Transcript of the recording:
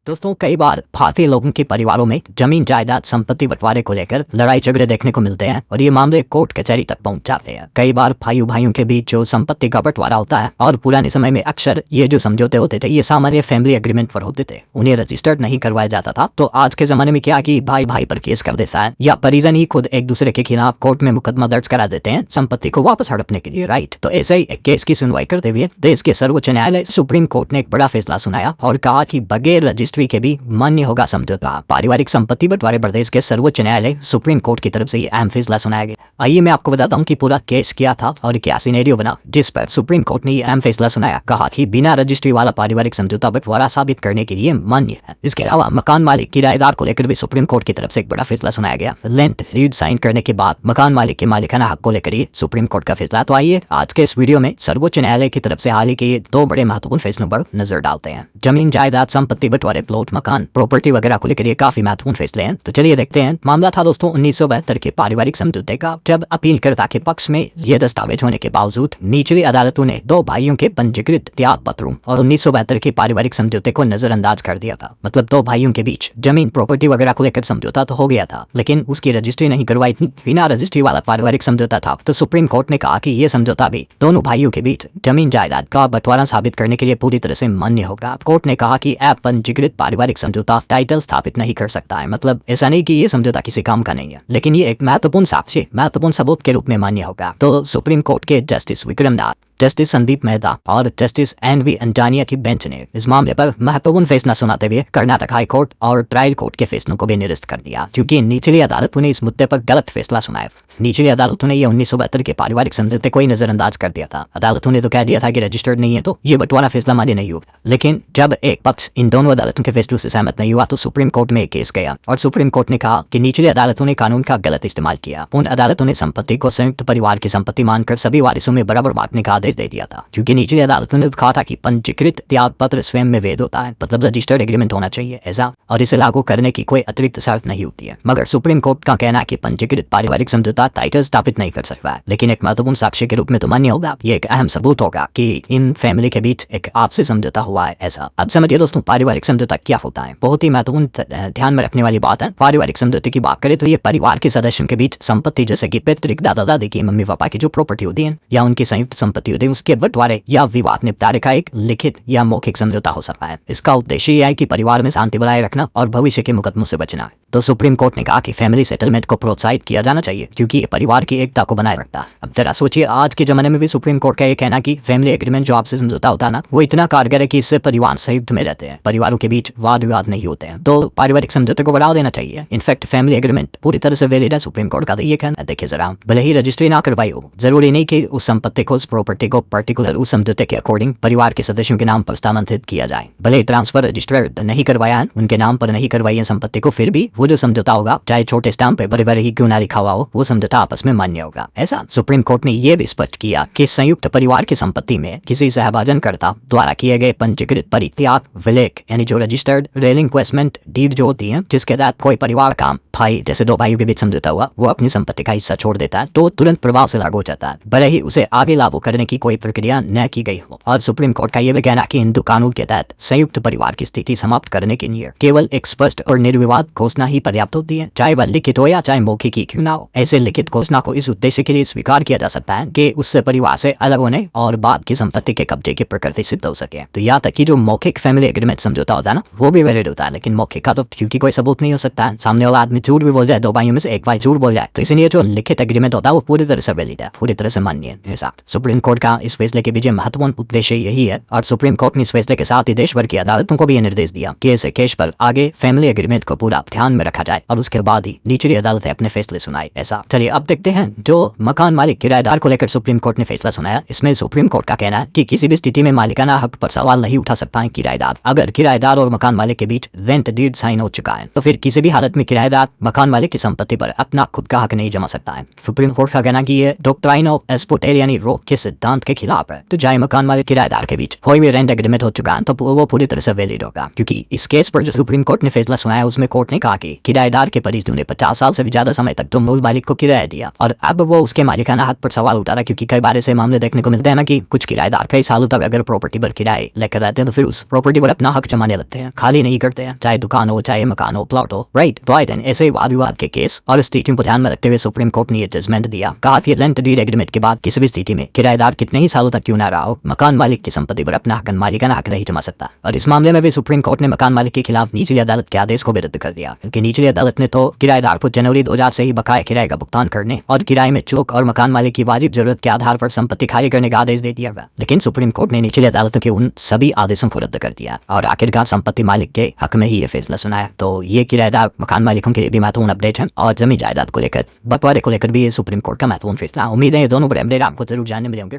दोस्तों, कई बार भारतीय लोगों के परिवारों में जमीन जायदाद संपत्ति बंटवारे को लेकर लड़ाई झगड़े देखने को मिलते हैं और ये मामले कोर्ट कचहरी तक पहुंच जाते हैं। कई बार भाइयों के बीच जो संपत्ति का बंटवारा होता है और पुराने समय में अक्सर ये जो समझौते होते थे ये सामान्य फैमिली एग्रीमेंट पर होते थे, उन्हें रजिस्टर्ड नहीं करवाया जाता था। तो आज के जमाने में क्या कि भाई भाई पर केस कर देता है या परिजन ही खुद एक दूसरे के खिलाफ कोर्ट में मुकदमा दर्ज करा देते हैं संपत्ति को वापस हड़पने के लिए। राइट, तो ऐसे ही एक केस की सुनवाई करते हुए देश के सर्वोच्च न्यायालय सुप्रीम कोर्ट ने एक बड़ा फैसला सुनाया और कहा कि बगैर रजिस्ट्री के भी मान्य होगा समझौता। पारिवारिक संपत्ति बंटवारे प्रदेश के सर्वोच्च न्यायालय सुप्रीम कोर्ट की तरफ से ये अहम फैसला सुनाया गया। आइए मैं आपको बताता हूँ कि पूरा केस क्या था और क्या सिनेरियो बना जिस पर सुप्रीम कोर्ट ने ये अहम फैसला सुनाया। कहा कि बिना रजिस्ट्री वाला पारिवारिक समझौता बंटवारा साबित करने के लिए मान्य है। इसके अलावा मकान मालिक किराएदार को लेकर भी सुप्रीम कोर्ट की तरफ से एक बड़ा फैसला सुनाया गया। लेंट रीड साइन करने के बाद मकान मालिक के मालिकाना हक को लेकर ये सुप्रीम कोर्ट का फैसला। तो आइए आज के इस वीडियो में सर्वोच्च न्यायालय की तरफ से हाल ही के दो बड़े महत्वपूर्ण फैसलों पर नजर डालते हैं। जमीन जायदाद संपत्ति बंटवारे प्लॉट मकान प्रॉपर्टी वगैरह को लेकर ये काफी महत्वपूर्ण फैसले हैं। तो चलिए देखते हैं। मामला था दोस्तों 1972 के पारिवारिक समझौते का, जब अपीलकर्ता के पक्ष में यह दस्तावेज होने के बावजूद निचली अदालतों ने दो भाइयों के पंजीकृत त्याग पत्रों और 1972 के पारिवारिक समझौते को नजरअंदाज कर दिया था। मतलब दो भाइयों के बीच जमीन प्रॉपर्टी वगैरह को लेकर समझौता तो हो गया था, लेकिन उसकी रजिस्ट्री नहीं करवाई थी। बिना रजिस्ट्री वाला पारिवारिक समझौता था। तो सुप्रीम कोर्ट ने कहा कि यह समझौता भी दोनों भाइयों के बीच जमीन जायदाद का बंटवारा साबित करने के लिए पूरी तरह से मान्य होगा। कोर्ट ने कहा कि अपंजीकृत पारिवारिक समझौता टाइटल स्थापित नहीं कर सकता है। मतलब ऐसा नहीं कि ये समझौता किसी काम का नहीं है, लेकिन ये एक महत्वपूर्ण साक्ष्य महत्वपूर्ण सबूत के रूप में मान्य होगा। तो सुप्रीम कोर्ट के जस्टिस विक्रम नाथ, जस्टिस संदीप मेहता और जस्टिस एन.वी. अंजानिया की बेंच ने इस मामले पर महत्वपूर्ण फैसला सुनाते हुए कर्नाटक हाई कोर्ट और ट्रायल कोर्ट के फैसलों को भी निरस्त कर दिया, क्योंकि निचली अदालतों ने इस मुद्दे पर गलत फैसला सुनाया। निचली अदालतों ने यह 1972 के पारिवारिक समझौते को ही नजरअंदाज कर दिया था। अदालतों ने तो कह दिया था कि रजिस्टर्ड नहीं है तो ये बंटवारा फैसला मान्य नहीं होगा। लेकिन जब एक पक्ष इन दोनों अदालतों के फैसलों से सहमत नहीं हुआ तो सुप्रीम कोर्ट में एक केस गया और सुप्रीम कोर्ट ने कहा कि निचली अदालतों ने कानून का गलत इस्तेमाल किया। उन अदालतों ने संपत्ति को संयुक्त परिवार की संपत्ति मानकर सभी वारिसों में बराबर बांटने का आदेश दे दिया था, क्योंकि निचली अदालतों ने कहा था कि पंजीकृत त्याग पत्र स्वयं में वैध होता है, मतलब रजिस्टर्ड एग्रीमेंट होना चाहिए ऐसा, और इसे लागू करने की कोई अतिरिक्त शर्त नहीं होती है। मगर सुप्रीम कोर्ट का कहना है कि पंजीकृत पारिवारिक समझौता टाइटल स्थापित नहीं कर सकता है, लेकिन एक महत्वपूर्ण साक्ष्य के रूप में तो मान्य होगा। ये एक अहम सबूत होगा कि इन फैमिली के बीच एक आपसी समझौता हुआ है ऐसा। अब समझिए दोस्तों, पारिवारिक समझौता क्या होता है। बहुत ही महत्वपूर्ण ध्यान में रखने वाली बात है। पारिवारिक समझौते की बात करें तो ये परिवार के सदस्यों के बीच संपत्ति, जैसे कि पैतृक दादा दादी की, मम्मी पापा की जो प्रॉपर्टी होती है या उनकी संयुक्त संपत्ति होती है, उसके बंटवारे या विवाद निपटारे का एक लिखित या मौखिक समझौता हो सकता है। इसका उद्देश्य यह है कि परिवार में शांति बनाए रखना और भविष्य के मुकदमों से बचना है। तो सुप्रीम कोर्ट ने कहा कि फैमिली सेटलमेंट को प्रोत्साहित किया जाना चाहिए, क्योंकि ये परिवार की एकता को बनाए रखता है। अब जरा सोचिए, आज के जमाने में भी सुप्रीम कोर्ट का ये कहना कि फैमिली एग्रीमेंट जो आपसे समझौता होता है ना, वो इतना कारगर है कि इससे परिवार संयुक्त में रहते हैं, परिवारों के बीच वाद विवाद नहीं होते हैं। तो पारिवारिक समझौते को बढ़ावा देना चाहिए। इनफैक्ट फैमिली एग्रीमेंट पूरी तरह से वैलिड है। सुप्रीम कोर्ट का ये कहना। देखिए जरा, भले ही रजिस्ट्री ना करवाई हो, जरूरी नहीं कि उस संपत्ति को, उस प्रॉपर्टी को पर्टिकुलर उस समझौते के अकॉर्डिंग परिवार के सदस्यों के नाम पर स्थानांतरित किया जाए। भले ट्रांसफर रजिस्टर्ड नहीं करवाया है, उनके नाम पर नहीं करवाई है संपत्ति को, फिर भी वो जो समझौता होगा, चाहे छोटे स्टाम्प पे बड़े ही क्यों ना लिखा हुआ हो, वो समझौता आपस में मान्य होगा ऐसा। सुप्रीम कोर्ट ने यह भी स्पष्ट किया कि संयुक्त परिवार की संपत्ति में किसी सहभाजनकर्ता द्वारा किए गए पंजीकृत परित्याग विलेख, यानी जो रजिस्टर्ड रिलिंक्वेस्टमेंट डीड जो होती है, जिसके तहत कोई परिवार का भाई, जैसे दो भाइयों के बीच समझौता हुआ, वो अपनी संपत्ति का हिस्सा छोड़ देता है तो तुरंत प्रभाव से लागू हो जाता है, भले ही उसे आगे लागू करने की कोई प्रक्रिया न की गई हो। और सुप्रीम कोर्ट का यह भी कहना कि हिंदू कानून के तहत संयुक्त परिवार की स्थिति समाप्त करने के लिए केवल एक स्पष्ट और निर्विवाद घोषणा ही पर्याप्त होती है, चाहे वह लिखित हो या चाहे मौखिक ही क्यों ना हो। ऐसे लिखित घोषणा को इस उद्देश्य के लिए स्वीकार किया जा सकता है कि उससे परिवार से अलग होने और बाद की संपत्ति के कब्जे की प्रकृति सिद्ध हो सके। तो यहाँ तक कि जो मौखिक फैमिली एग्रीमेंट समझौता होता है ना, वो भी वैलिड होता है, लेकिन मौखिक का तो क्योंकि कोई सबूत नहीं हो सकता है, सामने वाला आदमी झूठ भी बोल जाए, दो भाइयों में से एक भाई झूठ बोल जाए, तो इसलिए जो लिखित एग्रीमेंट होता है वो पूरी तरह से वैलिड है, पूरी तरह से मान्य है। सुप्रीम कोर्ट का इस फैसले के पीछे महत्वपूर्ण उद्देश्य यही है और सुप्रीम कोर्ट ने इस फैसले के साथ ही देश भर की अदालतों को भी यह निर्देश दिया कि ऐसे केस पर आगे फैमिली एग्रीमेंट को पूरा ध्यान में रखा जाए और उसके बाद ही निचली अदालतें अपने फैसले सुनाए ऐसा। चलिए अब देखते हैं जो मकान मालिक किराएदार को लेकर सुप्रीम कोर्ट ने फैसला सुनाया। इसमें सुप्रीम कोर्ट का कहना है कि किसी भी स्थिति में मालिकाना हक पर सवाल नहीं उठा सकता है किराएदार। अगर किराएदार और मकान मालिक के बीच रेंट डीड साइन हो चुका है तो फिर किसी भी हालत में किराएदार मकान मालिक की संपत्ति पर अपना खुद का हक नहीं जमा सकता है। सुप्रीम कोर्ट का कहना कि ये डॉक्ट्राइन ऑफ एस्पोटेल यानी रोक के सिद्धांत सिद्धांत के खिलाफ है, तो चाहे मकान मालिक किराएदार के बीच कोई भी रेंट एग्रीमेंट हो चुका है तो वो पूरी तरह से वैलिड होगा, क्योंकि इस केस पर जो सुप्रीम कोर्ट ने फैसला सुनाया उसमें कोर्ट ने कहा कि किराएदार के परिजनों ने 50 साल से भी ज्यादा समय तक तो मूल मालिक को किराया दिया और अब वो उसके मालिकाना हक पर सवाल उठा रहा, क्योंकि कई बार ऐसे मामले देखने को मिलते हैं ना कि कुछ किराएदार कई सालों तक अगर प्रॉपर्टी पर किराए लेकर रहते हैं तो फिर उस प्रॉपर्टी पर अपना हक जमाने लगते हैं, खाली नहीं करते हैं, चाहे दुकान हो, चाहे मकान हो, प्लॉट हो, राइट। तो आई ऐसे वाद विवाद के केस और स्थितियों को ध्यान में रखते हुए सुप्रीम कोर्ट ने यह जजमेंट दिया, कहा कि रेंट डीड एग्रीमेंट के बाद किसी भी स्थिति में किराएदार कितने ही सालों तक क्यों ना रहा हो, मकान मालिक की संपत्ति पर अपना मालिकाना हक नहीं जमा सकता। और इस मामले में भी सुप्रीम कोर्ट ने मकान मालिक के खिलाफ निचली अदालत के आदेश को भी रद्द कर दिया, क्योंकि निचली अदालत ने तो किराएदार को जनवरी 2000 से ही बकाया किराए का भुगतान करने और किराए में चूक और मकान मालिक की वाजिब जरूरत के आधार पर संपत्ति खाली करने का आदेश दे दिया। लेकिन सुप्रीम कोर्ट ने निचली अदालतों के उन सभी आदेशों को रद्द कर दिया और आखिरकार संपत्ति मालिक के हक में ही ये फैसला सुनाया। तो ये किराएदार मकान मालिकों के लिए भी महत्वपूर्ण अपडेट है और जमीन जायदाद को लेकर बंटवारे को लेकर भी ये सुप्रीम कोर्ट का महत्वपूर्ण फैसला। उम्मीद है ये दोनों बड़े अपडेट आपको जरूर जानने मिले होंगे।